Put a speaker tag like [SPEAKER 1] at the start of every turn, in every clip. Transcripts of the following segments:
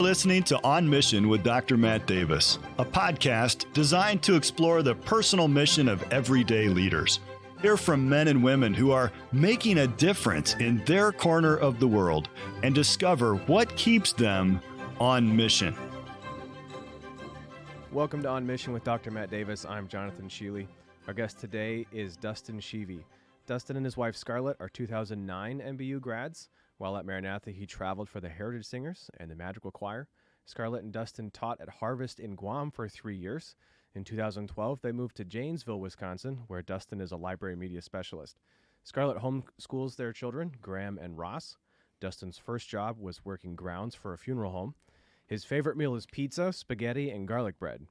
[SPEAKER 1] listening to On Mission with Dr. Matt Davis, a podcast designed to explore the personal mission of everyday leaders. Hear from men and women who are making a difference in their corner of the world and discover what keeps them on mission.
[SPEAKER 2] Welcome to On Mission with Dr. Matt Davis. I'm Jonathan Sheely. Our guest today is Dustin Shevy. Dustin and his wife Scarlett are 2009 MBU grads. While at Maranatha, he traveled for the Heritage Singers and the Madrigal Choir. Scarlett and Dustin taught at Harvest in Guam for 3 years. In 2012, they moved to Janesville, Wisconsin, where Dustin is a library media specialist. Scarlett homeschools their children, Graham and Ross. Dustin's first job was working grounds for a funeral home. His favorite meal is pizza, spaghetti, and garlic bread.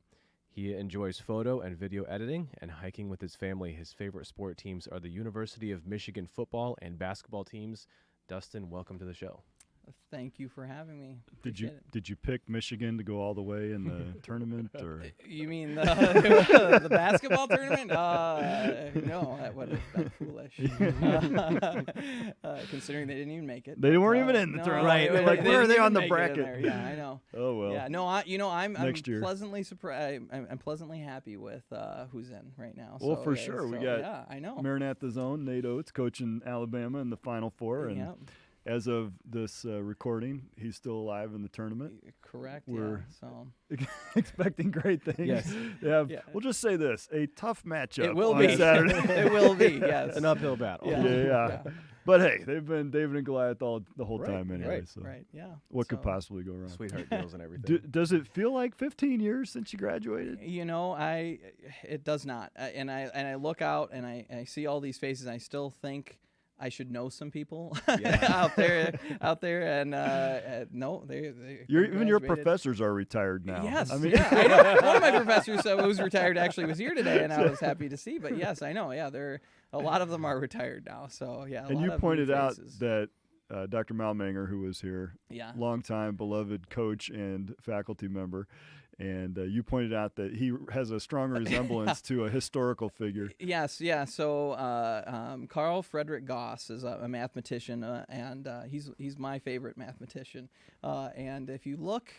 [SPEAKER 2] He enjoys photo and video editing and hiking with his family. His favorite sport teams are the University of Michigan football and basketball teams. Dustin, welcome to the show.
[SPEAKER 3] Thank you for having me.
[SPEAKER 1] Did you pick Michigan to go all the way in the tournament, or
[SPEAKER 3] You mean the basketball tournament? No, that would have been foolish. Considering they didn't even make it.
[SPEAKER 1] They weren't even in the tournament? Right? Like, where are they on the bracket?
[SPEAKER 3] Yeah, I know.
[SPEAKER 1] Oh well.
[SPEAKER 3] Yeah, no, I'm
[SPEAKER 1] Next year.
[SPEAKER 3] pleasantly surprised. I'm pleasantly happy with who's in right now.
[SPEAKER 1] Well,
[SPEAKER 3] so,
[SPEAKER 1] for
[SPEAKER 3] yeah,
[SPEAKER 1] sure, we
[SPEAKER 3] so,
[SPEAKER 1] got
[SPEAKER 3] yeah, I know.
[SPEAKER 1] Maranatha's own Nate Oates coaching Alabama in the Final Four, and
[SPEAKER 3] Yeah.
[SPEAKER 1] as of this recording, he's still alive in the tournament.
[SPEAKER 3] Correct.
[SPEAKER 1] We're
[SPEAKER 3] so
[SPEAKER 1] expecting great things.
[SPEAKER 2] Yes.
[SPEAKER 1] Yeah.
[SPEAKER 3] Yeah.
[SPEAKER 1] We'll just say this: a tough matchup.
[SPEAKER 3] it will
[SPEAKER 1] on
[SPEAKER 3] be.
[SPEAKER 1] Saturday.
[SPEAKER 3] It will be. Yes.
[SPEAKER 2] An uphill battle.
[SPEAKER 3] Yeah.
[SPEAKER 1] Yeah. But hey, they've been David and Goliath the whole
[SPEAKER 2] Right,
[SPEAKER 1] time anyway.
[SPEAKER 2] right,
[SPEAKER 1] So
[SPEAKER 3] Right. Yeah.
[SPEAKER 1] what could
[SPEAKER 3] So,
[SPEAKER 1] possibly go wrong?
[SPEAKER 2] Sweetheart deals and everything.
[SPEAKER 1] Does it feel like 15 years since you graduated?
[SPEAKER 3] You know, it does not. And I look out and I see all these faces. And I still think I should know some people out there, and no, they
[SPEAKER 1] Even your
[SPEAKER 3] graduated.
[SPEAKER 1] professors are retired now.
[SPEAKER 3] Yes,
[SPEAKER 1] I mean,
[SPEAKER 3] yeah, I know. One of my professors who's retired actually was here today, and I was happy to see. But yes, I know. Yeah, a lot of them are retired now. So yeah.
[SPEAKER 1] And you pointed out that Dr. Malmanger, who was here,
[SPEAKER 3] yeah,
[SPEAKER 1] longtime beloved coach and faculty member, and you pointed out that he has a strong resemblance to a historical figure.
[SPEAKER 3] Yes, yeah. So Carl Frederick Goss is a mathematician, and he's my favorite mathematician. And if you look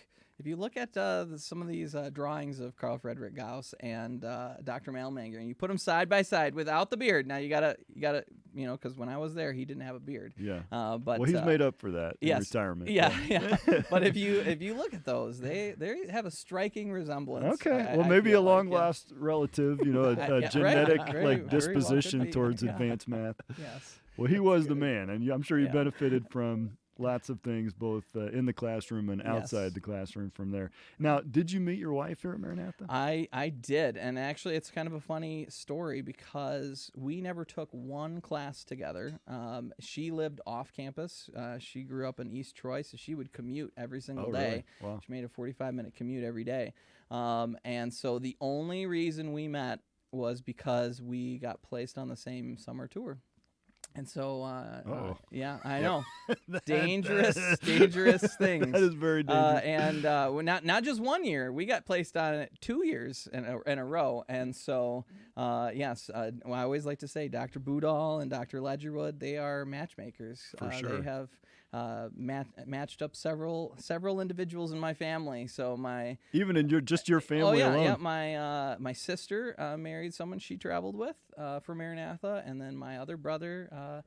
[SPEAKER 3] at some of these drawings of Carl Frederick Gauss and Dr. Malmanger, and you put them side by side without the beard. Now you gotta, because when I was there, he didn't have a beard.
[SPEAKER 1] Yeah.
[SPEAKER 3] But
[SPEAKER 1] Well, he's made up for that in
[SPEAKER 3] yes,
[SPEAKER 1] retirement.
[SPEAKER 3] Yeah. But if you look at those, they have a striking resemblance.
[SPEAKER 1] Okay.
[SPEAKER 3] I
[SPEAKER 1] Well, maybe
[SPEAKER 3] feel
[SPEAKER 1] a
[SPEAKER 3] like,
[SPEAKER 1] long lost relative, a
[SPEAKER 3] Yeah,
[SPEAKER 1] genetic
[SPEAKER 3] right. Very well
[SPEAKER 1] disposition
[SPEAKER 3] could be.
[SPEAKER 1] towards
[SPEAKER 3] Yeah.
[SPEAKER 1] advanced math.
[SPEAKER 3] Yes.
[SPEAKER 1] Well, he was the
[SPEAKER 3] good.
[SPEAKER 1] man, and I'm sure you
[SPEAKER 3] Yeah.
[SPEAKER 1] benefited from lots of things, both in the classroom and outside
[SPEAKER 3] Yes.
[SPEAKER 1] the classroom from there. Now, did you meet your wife here at Maranatha?
[SPEAKER 3] I did, and actually it's kind of a funny story because we never took one class together. She lived off campus. She grew up in East Troy, so she would commute every single day.
[SPEAKER 1] Really? Wow.
[SPEAKER 3] She made a 45-minute commute every day. And so the only reason we met was because we got placed on the same summer tour. And so, yeah, I know, dangerous things.
[SPEAKER 1] That is very dangerous.
[SPEAKER 3] And not just 1 year. We got placed on it 2 years in a row. And so, yes, I always like to say Dr. Boudall and Dr. Ledgerwood, they are matchmakers.
[SPEAKER 1] For sure.
[SPEAKER 3] They have matched up several individuals in my family. So
[SPEAKER 1] Even in your family alone.
[SPEAKER 3] yeah. My sister married someone she traveled with for Maranatha, and then my other brother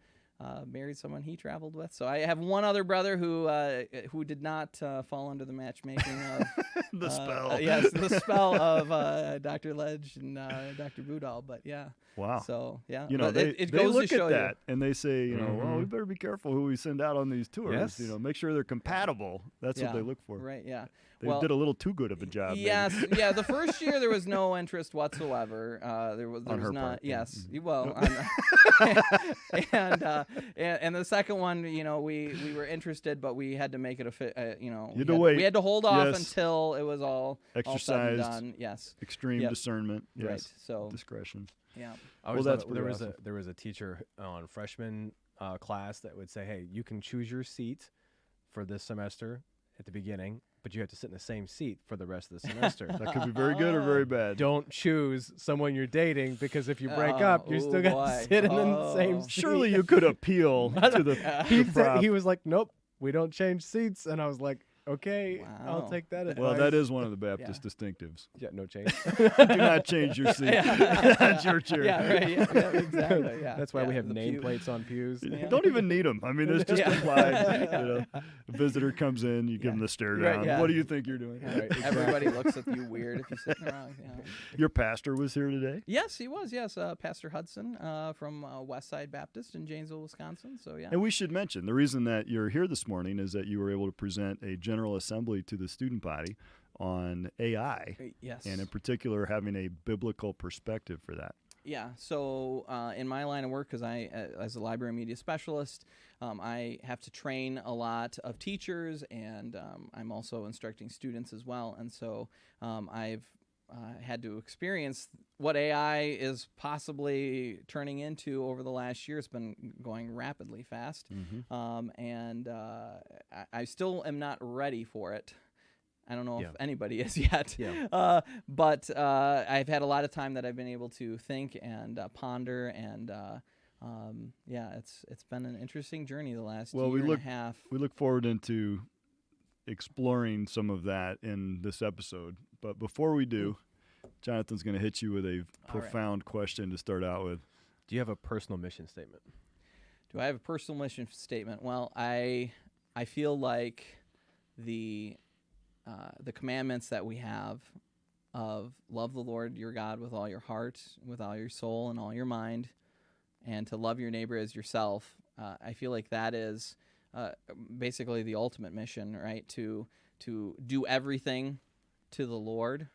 [SPEAKER 3] married someone he traveled with. So I have one other brother who did not fall under the matchmaking of
[SPEAKER 1] The spell.
[SPEAKER 3] Yes, the spell of Dr. Ledge and Dr. Boudall. But yeah.
[SPEAKER 1] Wow.
[SPEAKER 3] So yeah,
[SPEAKER 1] They
[SPEAKER 3] it goes
[SPEAKER 1] look
[SPEAKER 3] to show
[SPEAKER 1] at that
[SPEAKER 3] you.
[SPEAKER 1] and they say, well, we better be careful who we send out on these tours.
[SPEAKER 2] Yes.
[SPEAKER 1] Make sure they're compatible. That's what
[SPEAKER 3] Yeah,
[SPEAKER 1] they look for.
[SPEAKER 3] Right. Yeah.
[SPEAKER 1] They
[SPEAKER 3] Well,
[SPEAKER 1] did a little too good of a job. maybe.
[SPEAKER 3] Yes, yeah. The first year there was no interest whatsoever. There was
[SPEAKER 1] On her
[SPEAKER 3] not.
[SPEAKER 1] part, yeah.
[SPEAKER 3] Yes, well, and the second one, we were interested, but we had to make it a fit.
[SPEAKER 1] You had to wait.
[SPEAKER 3] We had to hold off
[SPEAKER 1] Yes.
[SPEAKER 3] until it was all said and
[SPEAKER 1] Exercised.
[SPEAKER 3] done. Yes,
[SPEAKER 1] Extreme
[SPEAKER 3] Yep.
[SPEAKER 1] discernment. Yes.
[SPEAKER 3] right. So
[SPEAKER 1] Discretion.
[SPEAKER 3] yeah,
[SPEAKER 2] I always
[SPEAKER 1] that's
[SPEAKER 2] thought there
[SPEAKER 1] pretty
[SPEAKER 2] was there was a teacher on freshman class that would say, "Hey, you can choose your seat for this semester at the beginning, but you have to sit in the same seat for the rest of the semester.
[SPEAKER 1] That could be very good or very bad.
[SPEAKER 2] Don't choose someone you're dating because if you break up, you're still gonna
[SPEAKER 3] boy.
[SPEAKER 2] sit in the same seat."
[SPEAKER 1] Surely you could appeal to the
[SPEAKER 2] He
[SPEAKER 1] prof.
[SPEAKER 2] he was like, "Nope, we don't change seats," and I was like, Okay, I'll
[SPEAKER 3] Wow.
[SPEAKER 2] take that advice.
[SPEAKER 1] Well, that is one of the Baptist distinctives.
[SPEAKER 2] Yeah, no change.
[SPEAKER 1] Do not change your seat. That's your chair.
[SPEAKER 3] Yeah, right. Yeah, exactly. Yeah.
[SPEAKER 2] That's why we have
[SPEAKER 3] the pew.
[SPEAKER 2] nameplates on pews.
[SPEAKER 3] Yeah.
[SPEAKER 1] Don't even need them. I mean, it's just
[SPEAKER 3] Yeah.
[SPEAKER 1] implied. A visitor comes in, you give
[SPEAKER 3] Yeah.
[SPEAKER 1] them the stare
[SPEAKER 3] Right,
[SPEAKER 1] down.
[SPEAKER 3] yeah.
[SPEAKER 1] What do you think you're doing?
[SPEAKER 3] Yeah,
[SPEAKER 2] Right, exactly.
[SPEAKER 3] Everybody looks at you weird if you sit around.
[SPEAKER 1] Your pastor was here today.
[SPEAKER 3] Yes, he was. Yes, Pastor Hudson from Westside Baptist in Janesville, Wisconsin. So yeah.
[SPEAKER 1] And we should mention the reason that you're here this morning is that you were able to present a general assembly to the student body on AI,
[SPEAKER 3] Yes.
[SPEAKER 1] and in particular having a biblical perspective for that.
[SPEAKER 3] Yeah. So in my line of work, because I, as a library media specialist, I have to train a lot of teachers, and I'm also instructing students as well. And so I've had to experience what AI is possibly turning into over the last year. It's been going rapidly fast, and I still am not ready for it. I don't know if anybody is yet, but I've had a lot of time that I've been able to think and ponder, and it's been an interesting journey the last year and a half.
[SPEAKER 1] We look forward into exploring some of that in this episode. But before we do, Jonathan's going to hit you with a profound question to start out with.
[SPEAKER 2] Do you have a personal mission statement?
[SPEAKER 3] Do I have a personal mission statement? Well, I feel like the commandments that we have of love the Lord your God with all your heart, with all your soul, and all your mind, and to love your neighbor as yourself, I feel like that is basically the ultimate mission, right? To do everything to the Lord,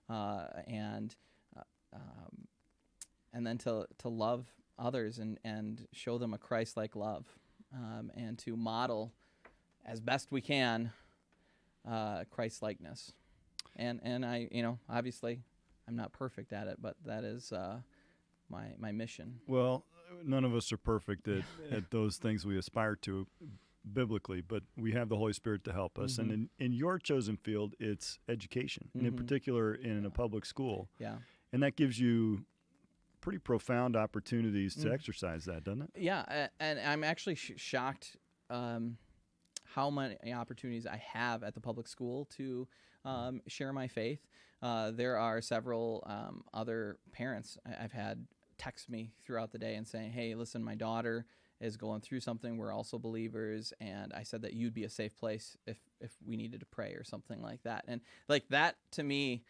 [SPEAKER 3] and then to love others and show them a Christ-like love, and to model as best we can Christ-likeness. And I, obviously I'm not perfect at it, but that is my mission.
[SPEAKER 1] Well, none of us are perfect at those things we aspire to biblically, but we have the Holy Spirit to help us. And in your chosen field, it's education, and in particular in a public school.
[SPEAKER 3] Yeah.
[SPEAKER 1] And that gives you pretty profound opportunities to exercise that, doesn't it?
[SPEAKER 3] Yeah, and I'm actually shocked how many opportunities I have at the public school to share my faith. There are several other parents I've had text me throughout the day and saying, hey, listen, my daughter is going through something. We're also believers, and I said that you'd be a safe place if we needed to pray or something like that. And like that to me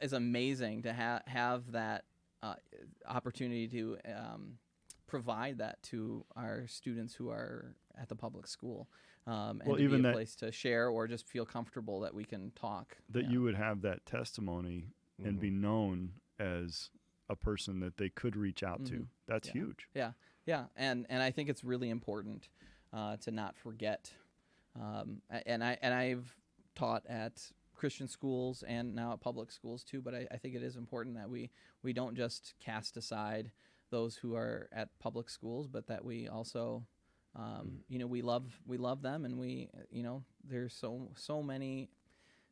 [SPEAKER 3] is amazing to have that opportunity to provide that to our students who are at the public school, and to
[SPEAKER 1] even
[SPEAKER 3] be a
[SPEAKER 1] that,
[SPEAKER 3] place to share or just feel comfortable that we can talk.
[SPEAKER 1] That you would have that testimony and be known as a person that they could reach out to. That's huge.
[SPEAKER 3] Yeah, yeah, and I think it's really important to not forget. And I've taught at Christian schools and now at public schools too, but I think it is important that we don't just cast aside those who are at public schools, but that we also we love them, and there's so many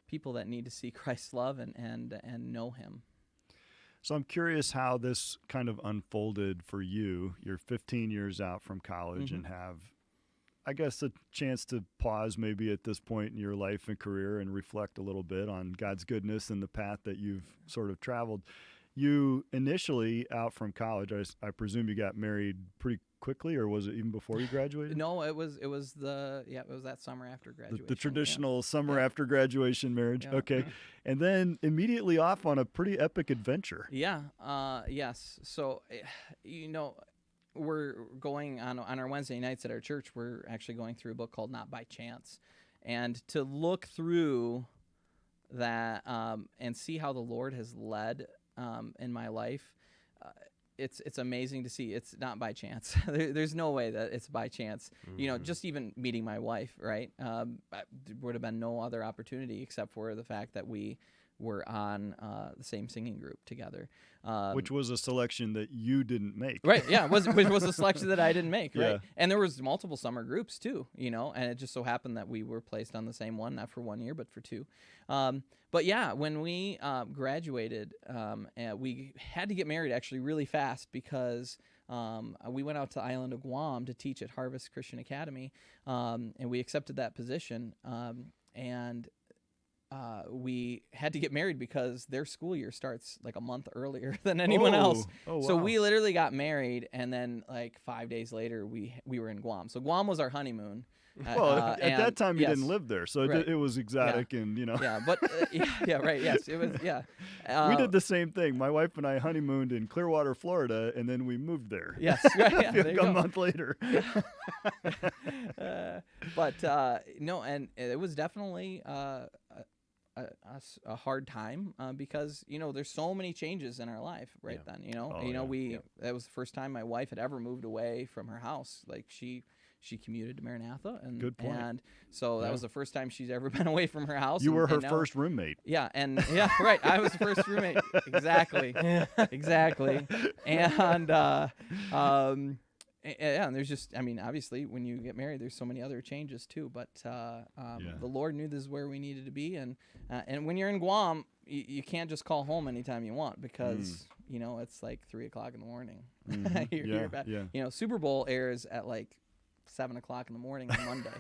[SPEAKER 3] people that need to see Christ's love and know him.
[SPEAKER 1] So I'm curious how this kind of unfolded for you. You're 15 years out from college and have, I guess, a chance to pause maybe at this point in your life and career and reflect a little bit on God's goodness and the path that you've sort of traveled. You initially out from college, I presume you got married pretty quickly, or was it even before you graduated?
[SPEAKER 3] No, it was that summer after graduation.
[SPEAKER 1] The traditional summer after graduation marriage.
[SPEAKER 3] Yeah.
[SPEAKER 1] Okay. And then immediately off on a pretty epic adventure.
[SPEAKER 3] Yeah. Yes. So, we're going on our Wednesday nights at our church. We're actually going through a book called Not by Chance, and to look through that and see how the Lord has led in my life. It's amazing to see. It's not by chance. There's no way that it's by chance. Just even meeting my wife, right? Would have been no other opportunity except for the fact that we were on the same singing group together.
[SPEAKER 1] Which was a selection that you didn't make.
[SPEAKER 3] Right, yeah, which was a selection that I didn't make, right?
[SPEAKER 1] Yeah.
[SPEAKER 3] And there was multiple summer groups too, and it just so happened that we were placed on the same one, not for 1 year, but for 2. But yeah, when we graduated, we had to get married actually really fast because we went out to the island of Guam to teach at Harvest Christian Academy, and we accepted that position. And we had to get married because their school year starts like a month earlier than anyone else.
[SPEAKER 1] Oh,
[SPEAKER 3] So
[SPEAKER 1] wow.
[SPEAKER 3] we literally got married, and then like 5 days later, we were in Guam. So Guam was our honeymoon.
[SPEAKER 1] Well, at that time you
[SPEAKER 3] yes.
[SPEAKER 1] didn't live there, so
[SPEAKER 3] Right.
[SPEAKER 1] it was exotic, and
[SPEAKER 3] Yeah, but yeah, right. Yes, it was. Yeah,
[SPEAKER 1] we did the same thing. My wife and I honeymooned in Clearwater, Florida, and then we moved there.
[SPEAKER 3] Yes, right, yeah, there you
[SPEAKER 1] a
[SPEAKER 3] go.
[SPEAKER 1] month later.
[SPEAKER 3] But no, and it was definitely a hard time because there's so many changes in our life right then. That was the first time my wife had ever moved away from her house. Like she commuted to Maranatha, and
[SPEAKER 1] Good point.
[SPEAKER 3] And so that was the first time she's ever been away from her house.
[SPEAKER 1] You were her
[SPEAKER 3] and now,
[SPEAKER 1] first roommate.
[SPEAKER 3] Yeah, yeah, right. I was the first roommate. Exactly. And and there's just, obviously, when you get married, there's so many other changes too. But the Lord knew this is where we needed to be, and when you're in Guam, you can't just call home anytime you want because it's like 3:00 in the morning. You're back.
[SPEAKER 1] Yeah.
[SPEAKER 3] Super Bowl airs at like 7:00 in the morning on Monday.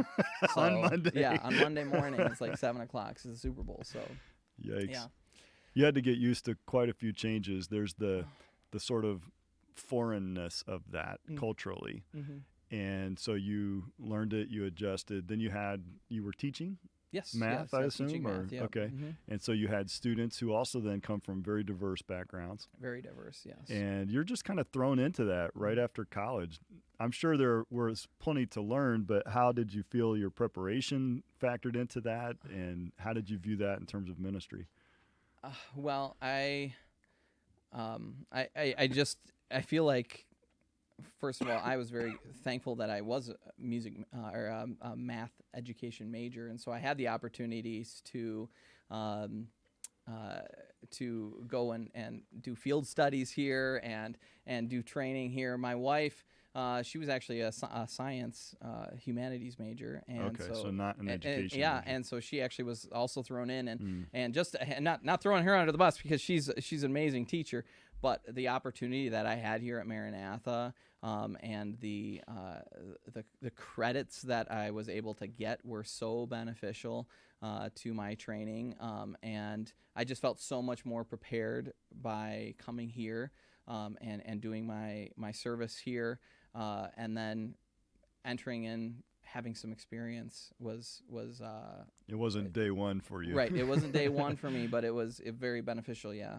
[SPEAKER 3] So,
[SPEAKER 1] On Monday.
[SPEAKER 3] Yeah, on Monday morning it's like 7:00 is the Super Bowl. So
[SPEAKER 1] Yikes.
[SPEAKER 3] yeah.
[SPEAKER 1] You had to get used to quite a few changes. There's the sort of foreignness of that culturally.
[SPEAKER 3] Mm-hmm.
[SPEAKER 1] And so you learned it, you adjusted. Then you were teaching
[SPEAKER 3] Yes.
[SPEAKER 1] math,
[SPEAKER 3] yes,
[SPEAKER 1] I
[SPEAKER 3] I'm
[SPEAKER 1] assume?
[SPEAKER 3] teaching
[SPEAKER 1] Or
[SPEAKER 3] math, yeah.
[SPEAKER 1] okay.
[SPEAKER 3] Mhm.
[SPEAKER 1] And so you had students who also then come from very diverse backgrounds.
[SPEAKER 3] Very diverse, yes.
[SPEAKER 1] And you're just kind of thrown into that right after college. I'm sure there was plenty to learn, but how did you feel your preparation factored into that? And how did you view that in terms of ministry?
[SPEAKER 3] Well, I feel like, first of all, I was very thankful that I was a music or a math education major, and so I had the opportunities to go and do field studies here and do training here. My wife, she was actually a science humanities major, and
[SPEAKER 1] so not an education
[SPEAKER 3] yeah,
[SPEAKER 1] major.
[SPEAKER 3] and so she actually was also thrown in, and just not throwing her under the bus because she's an amazing teacher, but the opportunity that I had here at Maranatha, and the credits that I was able to get were so beneficial to my training, and I just felt so much more prepared by coming here and doing my service here, and then entering in, having some experience was
[SPEAKER 1] It wasn't day one for you.
[SPEAKER 3] right. It wasn't day one for me, but it was very beneficial. Yeah.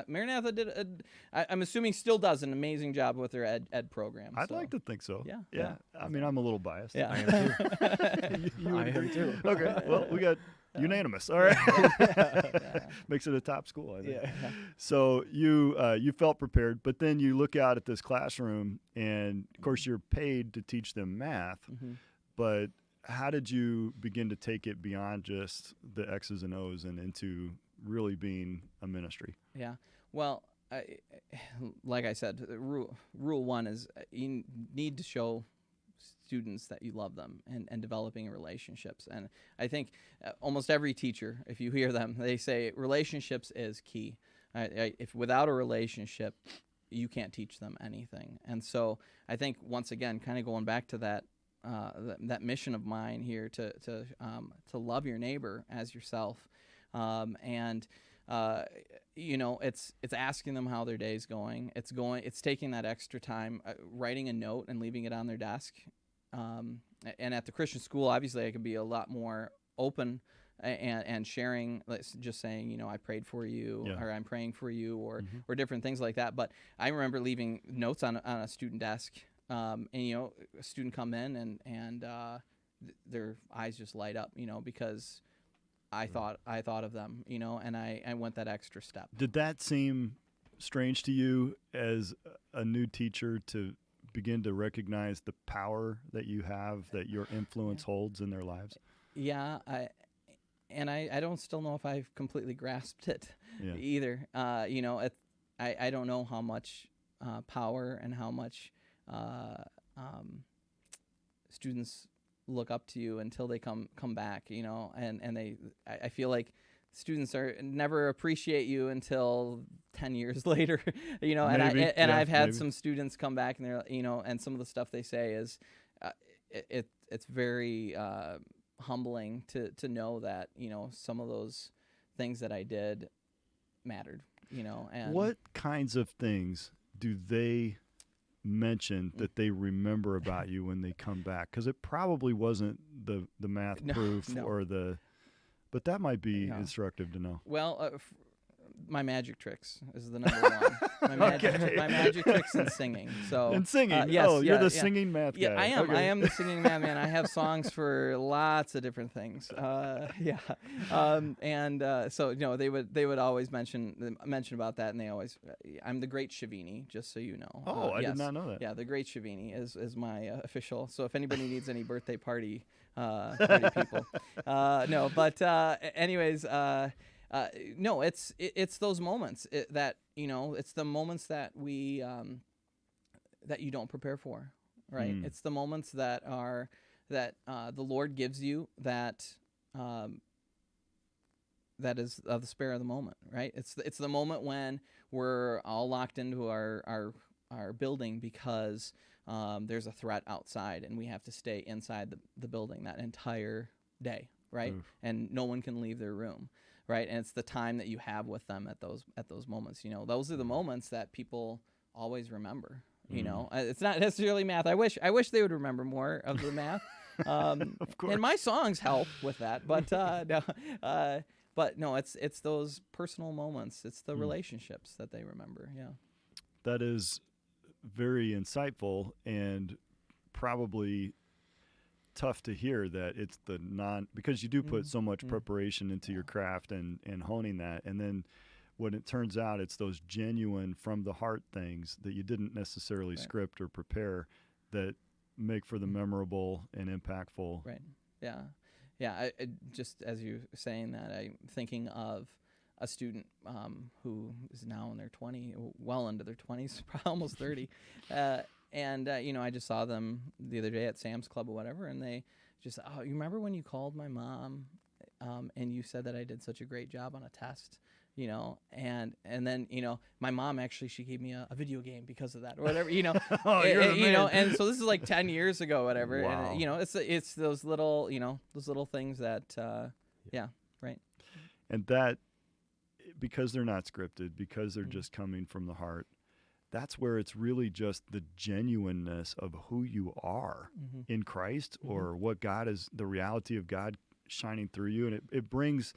[SPEAKER 3] Maranatha did. I'm assuming still does an amazing job with their ed program.
[SPEAKER 1] I'd
[SPEAKER 3] so.
[SPEAKER 1] like to think so.
[SPEAKER 3] Yeah.
[SPEAKER 1] I mean, I'm a little biased.
[SPEAKER 3] Yeah.
[SPEAKER 2] I am too.
[SPEAKER 1] You would
[SPEAKER 2] I am
[SPEAKER 1] agree?
[SPEAKER 2] too.
[SPEAKER 1] Okay. Well, we got unanimous. All right.
[SPEAKER 3] Yeah.
[SPEAKER 1] Makes it a top school, I think.
[SPEAKER 2] Yeah.
[SPEAKER 1] So you felt prepared, but then you look out at this classroom, and of course you're paid to teach them math.
[SPEAKER 3] Mm-hmm.
[SPEAKER 1] But how did you begin to take it beyond just the X's and O's and into really being a ministry?
[SPEAKER 3] Yeah. Well, like I said, rule one is you need to show students that you love them and developing relationships. And I think almost every teacher, if you hear them, they say relationships is key. If without a relationship, you can't teach them anything. And so I think once again, kind of going back to that mission of mine here to love your neighbor as yourself, and it's asking them how their day's going. It's taking that extra time, writing a note and leaving it on their desk. And at the Christian school, obviously, I can be a lot more open and sharing, just saying, I prayed for you, or I'm praying for you, or different things like that. But I remember leaving notes on a student desk. And a student come in and their eyes just light up, because I thought of them, and I went that extra step.
[SPEAKER 1] Did that seem strange to you as a new teacher to begin to recognize the power that you have, that your influence holds in their lives?
[SPEAKER 3] Yeah, I don't still know if I've completely grasped it either. I don't know how much power and how much students look up to you until they come back, and I feel like students are never appreciate you until 10 years later,
[SPEAKER 1] Maybe.
[SPEAKER 3] I've had
[SPEAKER 1] Maybe.
[SPEAKER 3] some students come back and they're, and some of the stuff they say is, it's very humbling to know that, some of those things that I did mattered, and
[SPEAKER 1] What kinds of things do they mention that they remember about you when they come back? Because it probably wasn't the math proof
[SPEAKER 3] no.
[SPEAKER 1] but that might be instructive to know.
[SPEAKER 3] Well, my magic tricks is the number one. My magic tricks and singing. So
[SPEAKER 1] And singing.
[SPEAKER 3] Yes,
[SPEAKER 1] You're the singing math guy.
[SPEAKER 3] Yeah, I am.
[SPEAKER 1] Okay.
[SPEAKER 3] I am the singing math man. I have songs for lots of different things. So they would always mention about that, and they always I'm the Great Shevini, just so you know.
[SPEAKER 1] Oh, I
[SPEAKER 3] yes.
[SPEAKER 1] did not know that.
[SPEAKER 3] Yeah, the Great Shevini is my official. So if anybody needs any birthday party people, anyways. No, it's those moments that it's the moments that we that you don't prepare for, right? It's the moments that the Lord gives you that is of the spare of the moment, right? It's the moment when we're all locked into our building because there's a threat outside and we have to stay inside the building that entire day, right?
[SPEAKER 1] Oof.
[SPEAKER 3] And no one can leave their room. Right, and it's the time that you have with them at those moments. Those are the moments that people always remember. It's not necessarily math. I wish they would remember more of the math.
[SPEAKER 1] Of course.
[SPEAKER 3] And my songs help with that, but no, it's those personal moments. It's the relationships that they remember. Yeah,
[SPEAKER 1] that is very insightful and probably tough to hear that it's the because you do put so much preparation into your craft and honing that, and then when it turns out it's those genuine from the heart things that you didn't necessarily script or prepare that make for the memorable and impactful.
[SPEAKER 3] Right. Yeah. I just as you're saying that, I'm thinking of a student who is now in their 20s, well into their 20s, probably almost 30. And I just saw them the other day at Sam's Club or whatever, and they just, oh, you remember when you called my mom and you said that I did such a great job on a test, and then, my mom actually, she gave me a video game because of that or whatever,
[SPEAKER 1] Oh, you're the man.
[SPEAKER 3] And so this is like 10 years ago, whatever.
[SPEAKER 1] Wow.
[SPEAKER 3] And, it's those little, those little things that, right.
[SPEAKER 1] And that, because they're not scripted, because they're just coming from the heart, that's where it's really just the genuineness of who you are in Christ, or what God is, the reality of God shining through you. And it brings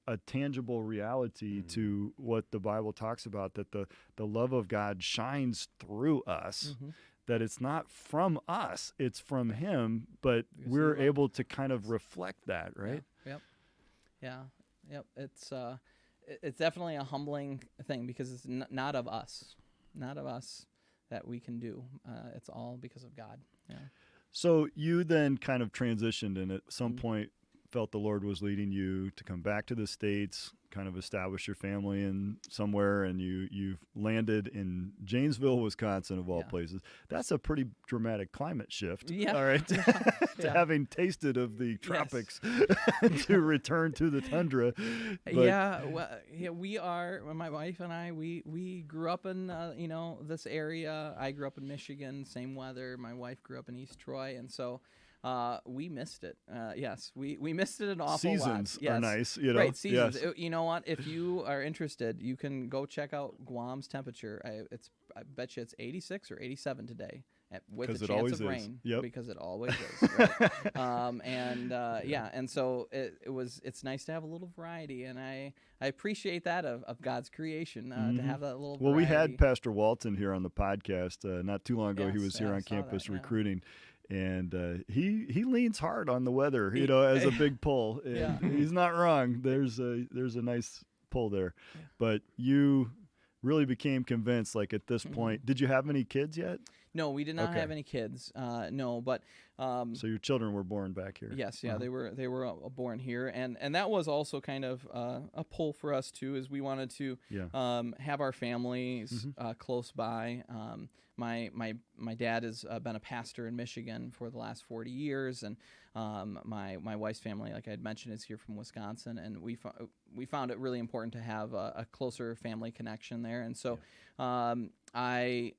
[SPEAKER 1] a tangible reality to what the Bible talks about, that the love of God shines through us, that it's not from us, it's from Him, but we're able to kind of reflect that, right?
[SPEAKER 3] Yep. It's definitely a humbling thing because it's not of us that we can do. It's all because of God. Yeah.
[SPEAKER 1] So you then kind of transitioned, and at some point felt the Lord was leading you to come back to the States, kind of establish your family in somewhere, and you've landed in Janesville, Wisconsin, of all places. That's a pretty dramatic climate shift.
[SPEAKER 3] Yeah.
[SPEAKER 1] All right. To having tasted of the tropics to return to the tundra. But
[SPEAKER 3] we are, my wife and I, we grew up in this area. I grew up in Michigan, same weather. My wife grew up in East Troy, and so we missed it. Yes, we missed it an awful lot.
[SPEAKER 1] Seasons are nice,
[SPEAKER 3] Right, seasons.
[SPEAKER 1] Yes.
[SPEAKER 3] You know what? If you are interested, you can go check out Guam's temperature. I bet you it's 86 or 87 today, with a chance of rain.
[SPEAKER 1] Yep.
[SPEAKER 3] Because it always is. Right? And so it's nice to have a little variety, and I appreciate that of God's creation to have that little.
[SPEAKER 1] Well,
[SPEAKER 3] variety.
[SPEAKER 1] we had Pastor Walton here on the podcast not too long ago.
[SPEAKER 3] Yes,
[SPEAKER 1] he was here on campus
[SPEAKER 3] that,
[SPEAKER 1] recruiting. And he leans hard on the weather, as a big pull. And he's not wrong. There's a nice pull there. Yeah. But you really became convinced, like at this point. Did you have any kids yet?
[SPEAKER 3] No, we did not
[SPEAKER 1] Okay.
[SPEAKER 3] have any kids. No, but
[SPEAKER 1] So your children were born back here.
[SPEAKER 3] yes, yeah, they were born here, and that was also kind of a pull for us too, is we wanted to have our families close by. My dad has been a pastor in Michigan for the last 40 years, and my wife's family, like I had mentioned, is here from Wisconsin, and we found it really important to have a closer family connection there, and so I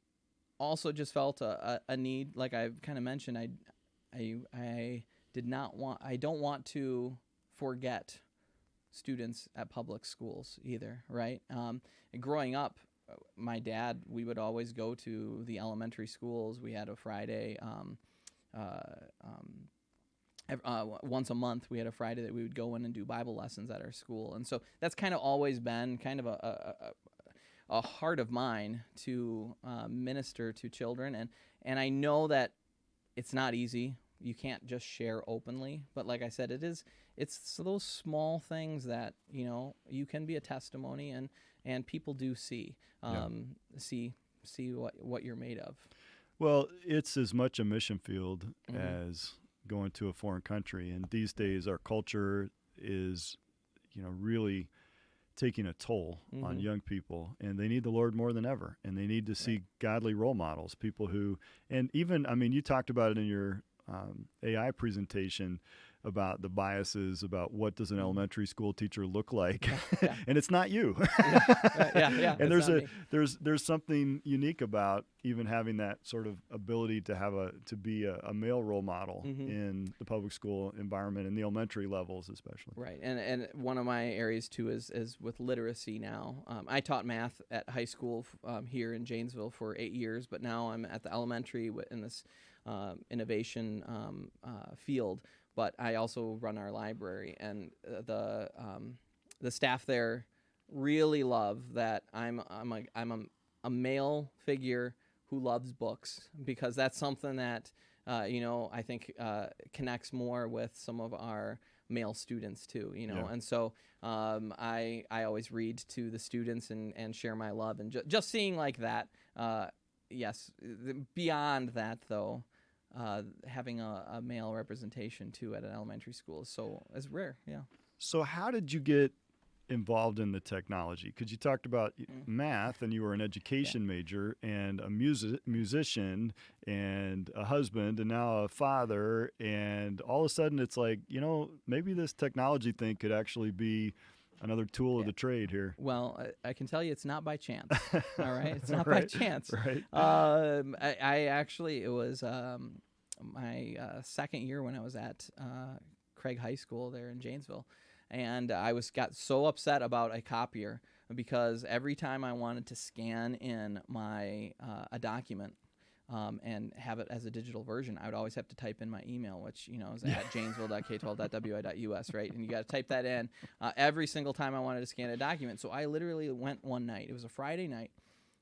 [SPEAKER 3] also just felt a need, like I kind of mentioned, I don't want to forget students at public schools either, right? Growing up, my dad, we would always go to the elementary schools. We had a Friday, once a month, we had a Friday that we would go in and do Bible lessons at our school. And so that's kind of always been kind of a heart of mine to minister to children. And I know that it's not easy. You can't just share openly. But like I said, it's those small things that, you can be a testimony, and people do see what you're made of.
[SPEAKER 1] Well, it's as much a mission field as going to a foreign country. And these days our culture is, really taking a toll on young people, and they need the Lord more than ever. And they need to see godly role models, people who, and even, you talked about it in your AI presentation about the biases about what does an elementary school teacher look like, and it's not you. And there's something unique about even having that sort of ability to be a male role model in the public school environment, and the elementary levels especially.
[SPEAKER 3] Right, and one of my areas too is with literacy now. I taught math at high school here in Janesville for 8 years, but now I'm at the elementary in this innovation field. But I also run our library, and the staff there really love that I'm a male figure who loves books, because that's something that I think connects more with some of our male students too. And so I always read to the students and share my love, and just seeing like that. Yes, beyond that though. Having a male representation too at an elementary school is rare. Yeah.
[SPEAKER 1] So how did you get involved in the technology? Because you talked about math, and you were an education major, and a musician, and a husband, and now a father, and all of a sudden it's like, maybe this technology thing could actually be another tool of the trade here.
[SPEAKER 3] Well, I can tell you it's not by chance. All right? It's not by chance.
[SPEAKER 1] Right.
[SPEAKER 3] I actually, it was my second year when I was at Craig High School there in Janesville. And I got so upset about a copier, because every time I wanted to scan in a document, and have it as a digital version, I would always have to type in my email, which, is at janesville.k12.wi.us, right? And you got to type that in every single time I wanted to scan a document. So I literally went one night. It was a Friday night,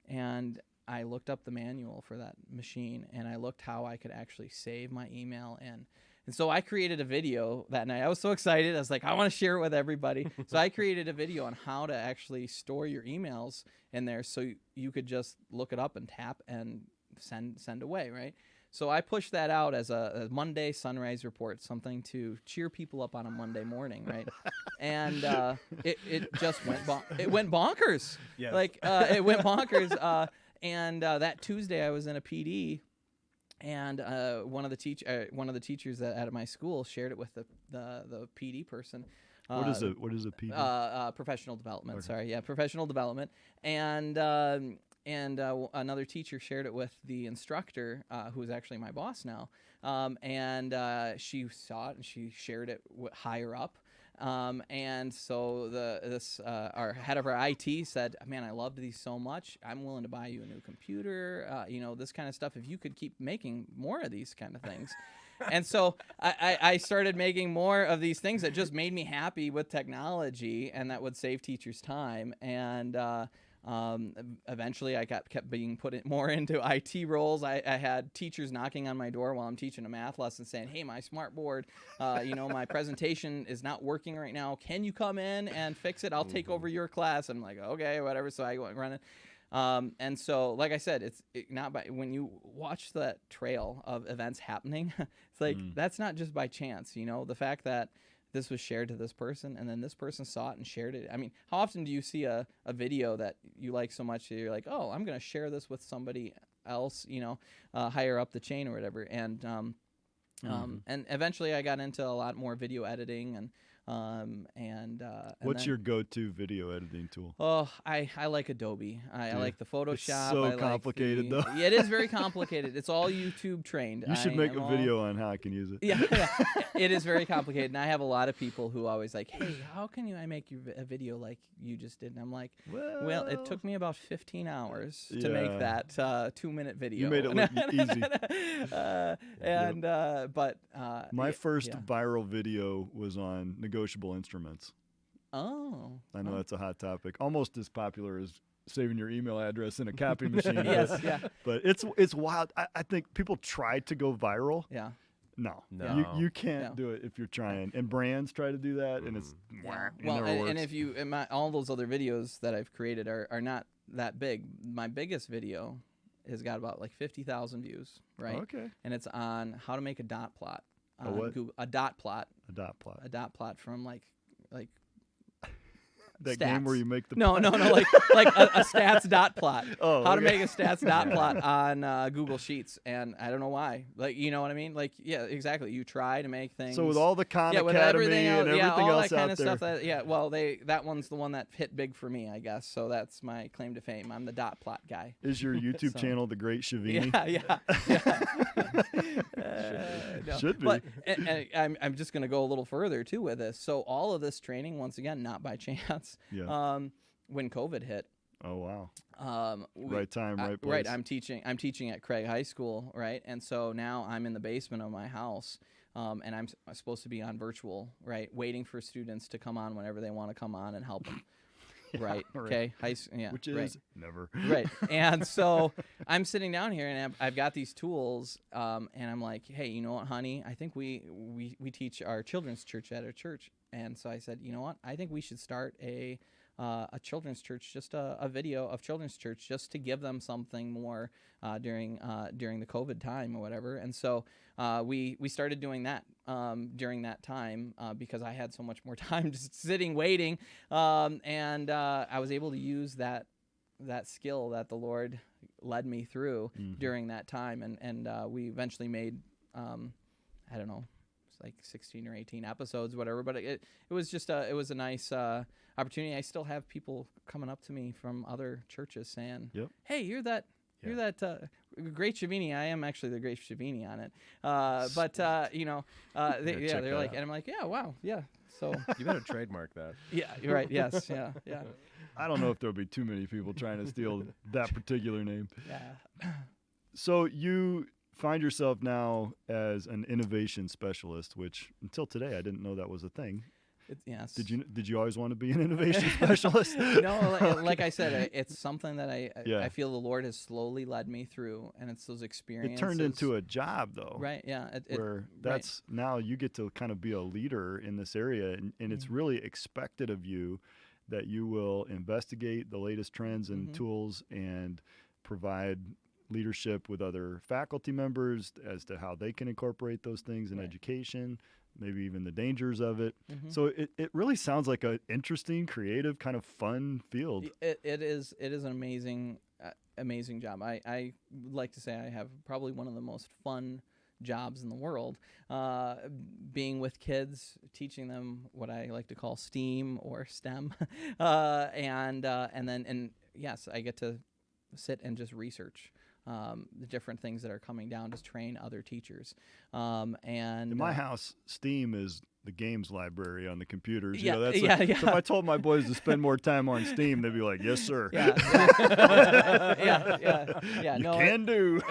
[SPEAKER 3] and I looked up the manual for that machine, and I looked how I could actually save my email in. And so I created a video that night. I was so excited. I was like, I want to share it with everybody. So I created a video on how to actually store your emails in there, so you could just look it up and tap and send away, right? So I pushed that out as a Monday sunrise report, something to cheer people up on a Monday morning, right? And it just went bonkers.
[SPEAKER 2] Yes.
[SPEAKER 3] It went bonkers. And that Tuesday I was in a PD, and one of the teachers at my school shared it with the PD person.
[SPEAKER 1] What is a PD?
[SPEAKER 3] Professional development.
[SPEAKER 1] Okay.
[SPEAKER 3] Sorry, yeah, professional development. And another teacher shared it with the instructor, who is actually my boss now. And she saw it, and she shared it higher up. And so our head of our IT said, "Man, I loved these so much. I'm willing to buy you a new computer. This kind of stuff. If you could keep making more of these kind of things." And so I started making more of these things that just made me happy with technology, and that would save teachers time. And eventually I kept being put more into IT roles. I had teachers knocking on my door while I'm teaching a math lesson saying, "Hey, my smart board, my presentation is not working right now. Can you come in and fix it? I'll take over your class." I'm like, "Okay, whatever." So I go running. And so, like I said, not by when you watch that trail of events happening, it's like that's not just by chance. The fact that this was shared to this person and then this person saw it and shared it. I mean, how often do you see a video that you like so much that you're like, oh, I'm going to share this with somebody else, higher up the chain or whatever. And eventually I got into a lot more video editing and
[SPEAKER 1] what's your go-to video editing tool?
[SPEAKER 3] Oh, I like Adobe. I like the Photoshop.
[SPEAKER 1] It's so complicated, though.
[SPEAKER 3] Yeah, it is very complicated. It's all YouTube trained.
[SPEAKER 1] You should make a video on how I can use it.
[SPEAKER 3] Yeah, it is very complicated. And I have a lot of people who always like, hey, how can I make you a video like you just did? And I'm like, well, it took me about 15 hours to make that 2-minute video.
[SPEAKER 1] You made it look easy.
[SPEAKER 3] But
[SPEAKER 1] my first viral video was on negotiable instruments.
[SPEAKER 3] Oh.
[SPEAKER 1] I know that's a hot topic. Almost as popular as saving your email address in a copy machine.
[SPEAKER 3] Yes, yeah.
[SPEAKER 1] But it's wild. I think people try to go viral.
[SPEAKER 3] Yeah.
[SPEAKER 1] No. You can't
[SPEAKER 3] No.
[SPEAKER 1] do it if you're trying. And brands try to do that, and it's
[SPEAKER 3] well, and if you all those other videos that I've created are not that big. My biggest video has got about like 50,000 views, right?
[SPEAKER 1] Okay.
[SPEAKER 3] And it's on how to make a dot plot.
[SPEAKER 1] A what?
[SPEAKER 3] Google, a dot plot.
[SPEAKER 1] A dot plot.
[SPEAKER 3] A dot plot from like
[SPEAKER 1] that
[SPEAKER 3] stats.
[SPEAKER 1] game where you make the
[SPEAKER 3] no, like a stats dot plot.
[SPEAKER 1] Oh,
[SPEAKER 3] how to make a stats dot plot on Google Sheets, and I don't know why. Like, you know what I mean? Like, yeah, exactly. You try to make things.
[SPEAKER 1] So with all the Khan
[SPEAKER 3] with
[SPEAKER 1] Academy
[SPEAKER 3] everything
[SPEAKER 1] and everything
[SPEAKER 3] all
[SPEAKER 1] else
[SPEAKER 3] that kind
[SPEAKER 1] out
[SPEAKER 3] of
[SPEAKER 1] there.
[SPEAKER 3] stuff. Well, that one's the one that hit big for me, I guess. So that's my claim to fame. I'm the dot plot guy.
[SPEAKER 1] Is your YouTube channel The Great Shevini?
[SPEAKER 3] No.
[SPEAKER 1] Should be.
[SPEAKER 3] But and I'm just going to go a little further too with this. So all of this training, once again, not by chance.
[SPEAKER 1] Yeah.
[SPEAKER 3] When COVID hit.
[SPEAKER 1] Oh wow. Right time, right place.
[SPEAKER 3] Right. I'm teaching at Craig High School, right? And so now I'm in the basement of my house, and I'm supposed to be on virtual, right? Waiting for students to come on whenever they want to come on and help them. Right. Okay.
[SPEAKER 1] Which is never.
[SPEAKER 3] Right. And so I'm sitting down here and I've got these tools, and I'm like, hey, you know what, honey? I think we teach our children's church at our church, and so I said, you know what? I think we should start a children's church, just a video of children's church, just to give them something more during the COVID time or whatever. And so we started doing that during that time because I had so much more time just sitting waiting, and I was able to use that skill that the Lord led me through during that time, and we eventually made I don't know, it's like 16 or 18 episodes, whatever. But it was just it was a nice opportunity. I still have people coming up to me from other churches saying, "Hey, you're that Great Shevini." I am actually the Great Shevini on it. They're like, and I'm like, yeah, wow, yeah. So
[SPEAKER 2] you better trademark that.
[SPEAKER 3] Yeah, you're right. Yes, yeah.
[SPEAKER 1] I don't know if there'll be too many people trying to steal that particular name.
[SPEAKER 3] Yeah.
[SPEAKER 1] So you find yourself now as an innovation specialist, which until today I didn't know that was a thing.
[SPEAKER 3] Yes.
[SPEAKER 1] Did you always want to be an innovation specialist?
[SPEAKER 3] No, like I said, it's something that I feel the Lord has slowly led me through, and it's those experiences.
[SPEAKER 1] It turned into a job, though.
[SPEAKER 3] Right. Yeah.
[SPEAKER 1] Now you get to kind of be a leader in this area, and it's really expected of you that you will investigate the latest trends and tools and provide leadership with other faculty members as to how they can incorporate those things in education, maybe even the dangers of it. So it really sounds like an interesting, creative, kind of fun field.
[SPEAKER 3] It is an amazing job. I like to say I have probably one of the most fun jobs in the world, being with kids, teaching them what I like to call STEAM or STEM, and yes, I get to sit and just research the different things that are coming down to train other teachers. And
[SPEAKER 1] in my house, STEAM is the games library on the computers.
[SPEAKER 3] Yeah,
[SPEAKER 1] So if I told my boys to spend more time on STEAM, they'd be like, "Yes, sir."
[SPEAKER 3] Yeah.
[SPEAKER 1] You can do.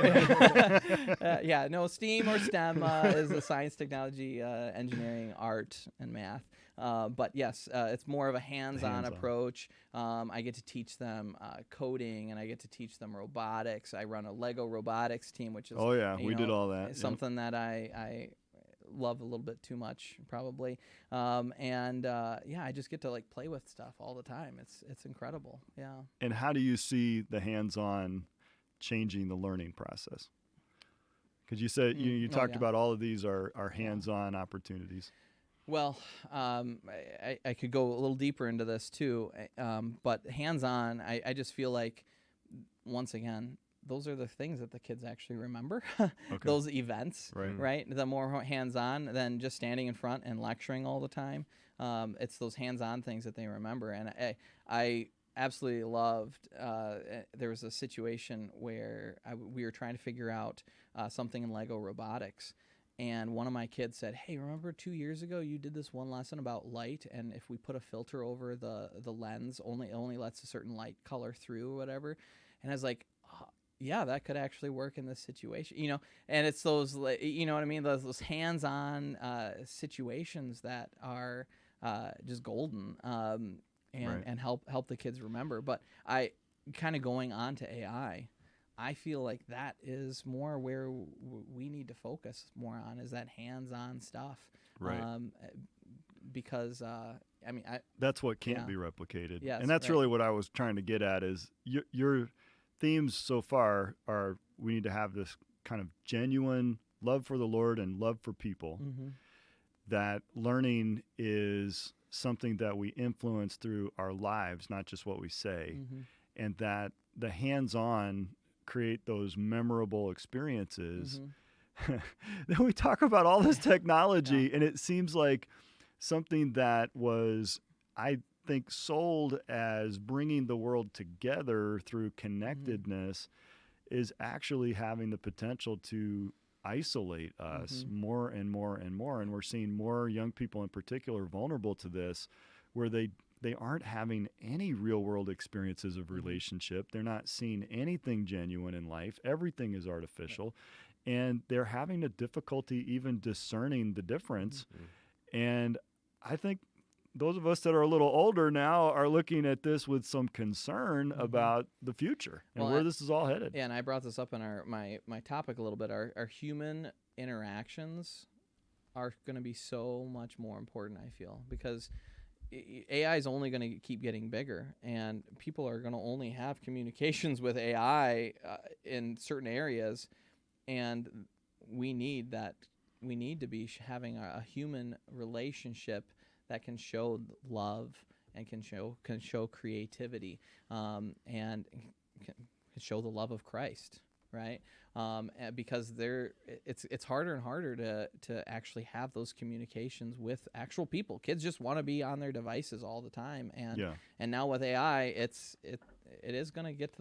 [SPEAKER 3] No, STEAM or STEM is the science, technology, engineering, art, and math. But yes, it's more of a hands-on approach. I get to teach them coding, and I get to teach them robotics. I run a Lego robotics team, which is
[SPEAKER 1] we did all that.
[SPEAKER 3] Something that I love a little bit too much, probably. I just get to like play with stuff all the time. It's incredible. Yeah.
[SPEAKER 1] And how do you see the hands-on changing the learning process? Because you said you talked about all of these are hands-on opportunities.
[SPEAKER 3] Well, I could go a little deeper into this too, but hands-on, I just feel like, once again, those are the things that the kids actually remember, those events, right? The more hands-on than just standing in front and lecturing all the time. It's those hands-on things that they remember. And I absolutely loved, there was a situation where we were trying to figure out something in Lego robotics. And one of my kids said, "Hey, remember 2 years ago you did this one lesson about light, and if we put a filter over the lens, it only lets a certain light color through or whatever." And I was like, yeah, that could actually work in this situation, and it's those, you know what I mean? Those hands-on situations that are just golden, and help the kids remember. But I kind of going on to AI, I feel like that is more where we need to focus more on, is that hands-on stuff.
[SPEAKER 1] Right.
[SPEAKER 3] Because
[SPEAKER 1] that's what can't be replicated.
[SPEAKER 3] Yes,
[SPEAKER 1] and that's really what I was trying to get at, is your themes so far are, we need to have this kind of genuine love for the Lord and love for people. Mm-hmm. That learning is something that we influence through our lives, not just what we say. Mm-hmm. And that the hands-on create those memorable experiences. Mm-hmm. Then we talk about all this technology, and it seems like something that was, I think, sold as bringing the world together through connectedness, is actually having the potential to isolate us more and more and more. And we're seeing more young people in particular vulnerable to this, where they aren't having any real world experiences of relationship. They're not seeing anything genuine in life. Everything is artificial. And they're having a difficulty even discerning the difference. And I think those of us that are a little older now are looking at this with some concern about the future and where this is all headed.
[SPEAKER 3] Yeah, and I brought this up in my topic a little bit. Our human interactions are going to be so much more important, I feel, because AI is only going to keep getting bigger, and people are going to only have communications with AI in certain areas, and we need that. We need to be having a human relationship that can show love and can show creativity, and can show the love of Christ, right? Because it's harder and harder to actually have those communications with actual people. Kids just want to be on their devices all the time, and now with AI, it is going to get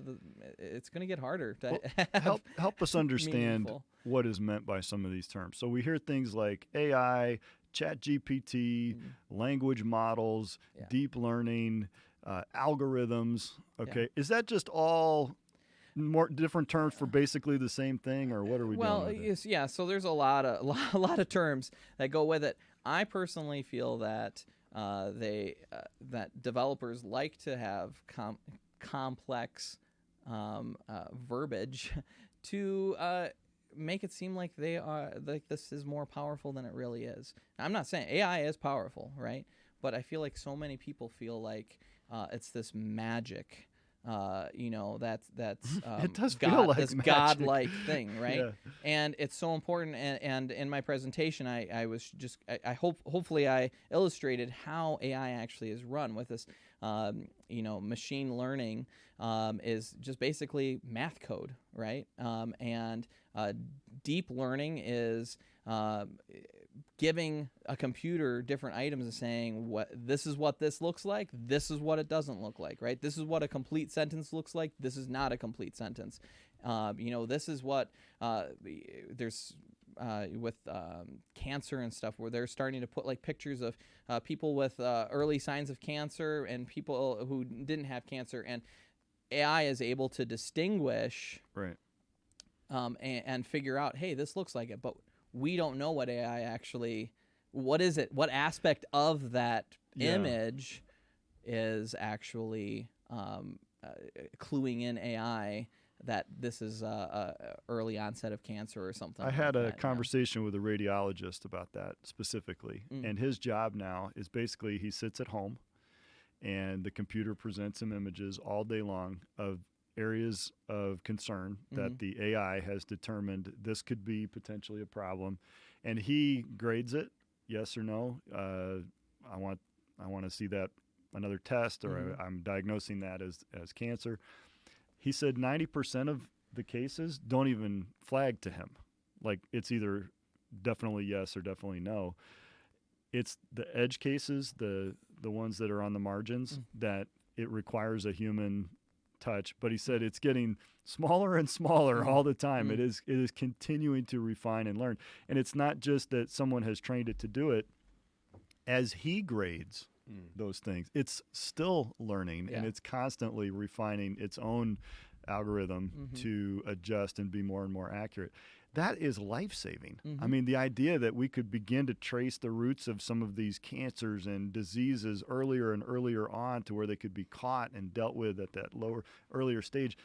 [SPEAKER 3] it's going to get harder to
[SPEAKER 1] help us understand what is meant by some of these terms. So we hear things like AI, ChatGPT, language models, deep learning, algorithms. Okay, is that just all more different terms for basically the same thing, or what are we doing with it?
[SPEAKER 3] So there's a lot of terms that go with it. I personally feel that that developers like to have complex verbiage to make it seem like they are like this is more powerful than it really is. Now, I'm not saying AI is powerful, right? But I feel like so many people feel like it's this magic. That's
[SPEAKER 1] it does feel like
[SPEAKER 3] this
[SPEAKER 1] magic.
[SPEAKER 3] godlike thing, right? And it's so important. And in my presentation, I was just hopefully I illustrated how AI actually is run with this. Machine learning is just basically math code, right? And deep learning is giving a computer different items and saying, this is what this looks like, this is what it doesn't look like, right? This is what a complete sentence looks like, this is not a complete sentence. This is what there's with cancer and stuff, where they're starting to put like pictures of people with early signs of cancer and people who didn't have cancer, and AI is able to distinguish and figure out, hey, this looks like it, but we don't know what AI actually, what is it, what aspect of that image is actually cluing in AI that this is a early onset of cancer or something.
[SPEAKER 1] I had
[SPEAKER 3] like
[SPEAKER 1] a
[SPEAKER 3] that,
[SPEAKER 1] conversation with a radiologist about that specifically, and his job now is basically he sits at home, and the computer presents him images all day long of areas of concern that the AI has determined this could be potentially a problem, and he grades it, yes or no. I want to see that another test, or I'm diagnosing that as cancer. He said 90% of the cases don't even flag to him. Like, it's either definitely yes or definitely no. It's the edge cases, the ones that are on the margins, that it requires a human touch. But he said it's getting smaller and smaller all the time. It is continuing to refine and learn. And it's not just that someone has trained it to do it. As he grades those things, it's still learning, and it's constantly refining its own algorithm to adjust and be more and more accurate. That is life-saving. I mean, the idea that we could begin to trace the roots of some of these cancers and diseases earlier and earlier on to where they could be caught and dealt with at that earlier stage,